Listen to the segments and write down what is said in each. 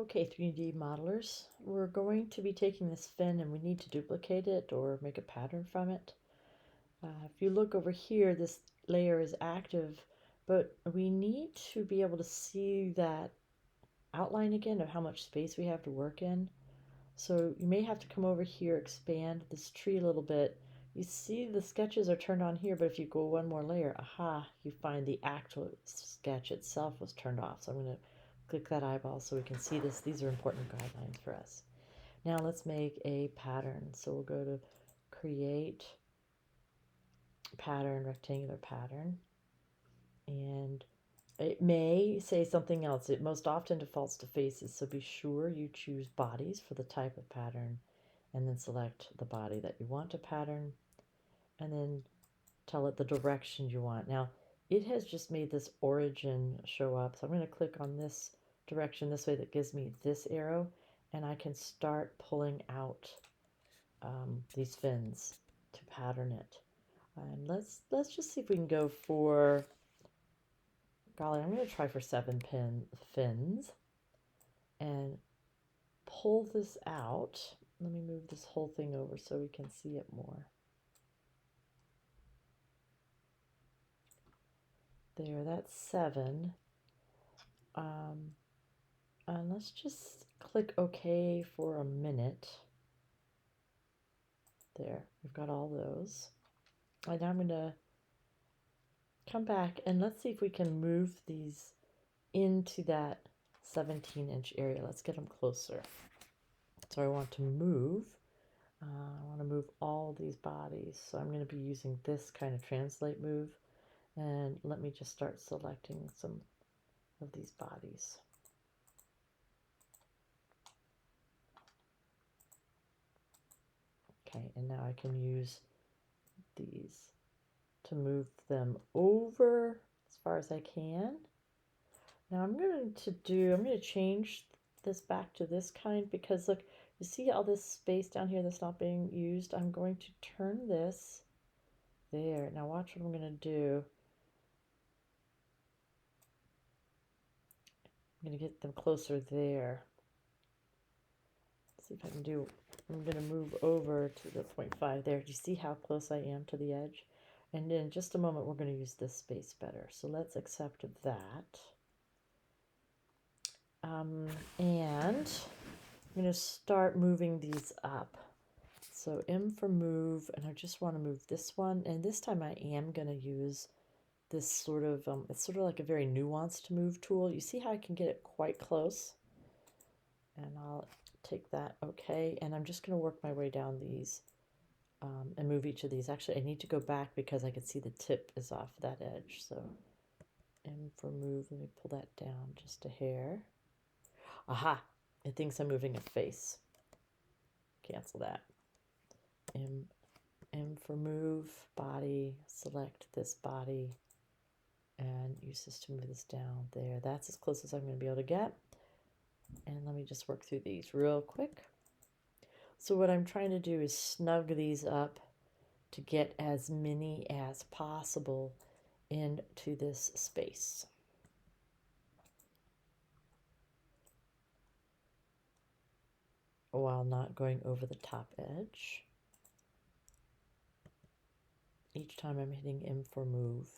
Okay, 3D modelers, we're going to be taking this fin and we need to duplicate it or make a pattern from it. If you look over here, this layer is active, but we need to be able to see that outline again of how much space we have to work in. So you may have to come over here, expand this tree a little bit. You see the sketches are turned on here, but if you go one more layer, aha, you find the actual sketch itself was turned off. So I'm going to click that eyeball so we can see this. These are important guidelines for us. Now let's make a pattern. So we'll go to create pattern, rectangular pattern, and it may say something else. It most often defaults to faces, so be sure you choose bodies for the type of pattern and then select the body that you want to pattern and then tell it the direction you want. Now it has just made this origin show up, so I'm going to click on this direction this way. That gives me this arrow, and I can start pulling out these fins to pattern it. And let's just see if we can go for, golly, I'm going to try for 7 fins and pull this out. Let me move this whole thing over so we can see it more. There, that's 7. And let's just click OK for a minute. There, we've got all those. And now I'm going to come back and let's see if we can move these into that 17-inch area. Let's get them closer. So I want to move. I want to move all these bodies. So I'm going to be using this kind of translate move. And let me just start selecting some of these bodies. Okay, and now I can use these to move them over as far as I can. Now I'm going to change this back to this kind because look, you see all this space down here that's not being used? I'm going to turn this there. Now watch what I'm going to do. I'm going to get them closer there. Let's see if I can do, I'm going to move over to the 0.5 there. Do you see how close I am to the edge? And in just a moment, we're going to use this space better. So let's accept that. And I'm going to start moving these up. So M for move, and I just want to move this one. And this time I am going to use this sort of, it's sort of like a very nuanced move tool. You see how I can get it quite close? And I'll take that, okay. And I'm just going to work my way down these and move each of these. Actually, I need to go back because I can see the tip is off that edge. So M for move, let me pull that down just a hair. Aha, it thinks I'm moving a face. Cancel that. M for move, body, select this body, and use this to move this down there. That's as close as I'm going to be able to get. And let me just work through these real quick. So what I'm trying to do is snug these up to get as many as possible into this space. While not going over the top edge. Each time I'm hitting M for move.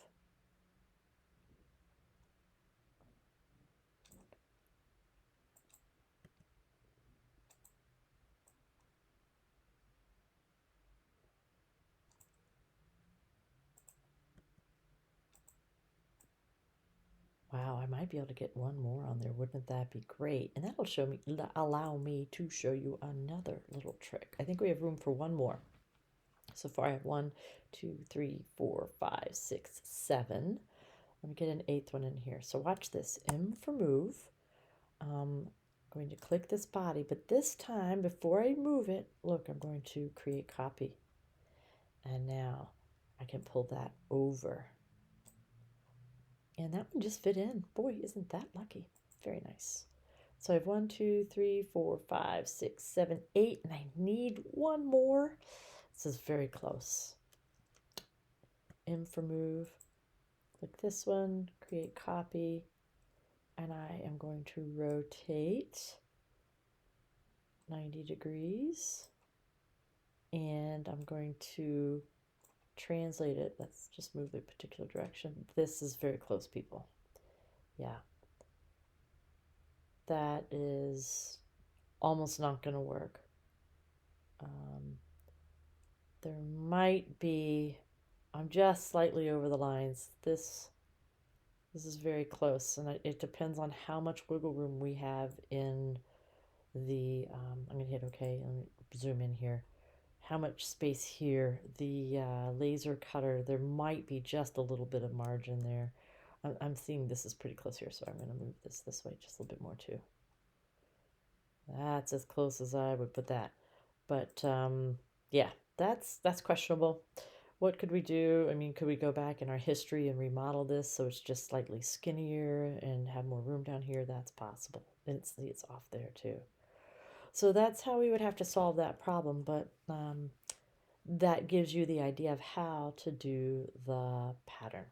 Wow, I might be able to get one more on there. Wouldn't that be great? And that'll allow me to show you another little trick. I think we have room for one more. So far I have 1, 2, 3, 4, 5, 6, 7. Let me get an 8th one in here. So watch this. M for move. I'm going to click this body, but this time before I move it, look, I'm going to create copy. And now I can pull that over. And that one just fit in. Boy, isn't that lucky. Very nice. So I have 1, 2, 3, 4, 5, 6, 7, 8, and I need one more. This is very close. M for move. Click this one, create copy, and I am going to rotate 90 degrees. And I'm going to translate it. Let's just move a particular direction. This is very close, people. Yeah. That is almost not going to work. There might be, I'm just slightly over the lines. This is very close, and it depends on how much wiggle room we have in the, I'm going to hit OK, let me zoom in here. How much space here, the laser cutter, there might be just a little bit of margin there. I'm seeing this is pretty close here, so I'm going to move this way just a little bit more too. That's as close as I would put that. But yeah, that's questionable. What could we do? I mean, could we go back in our history and remodel this so it's just slightly skinnier and have more room down here? That's possible. And it's off there too. So that's how we would have to solve that problem. But that gives you the idea of how to do the pattern.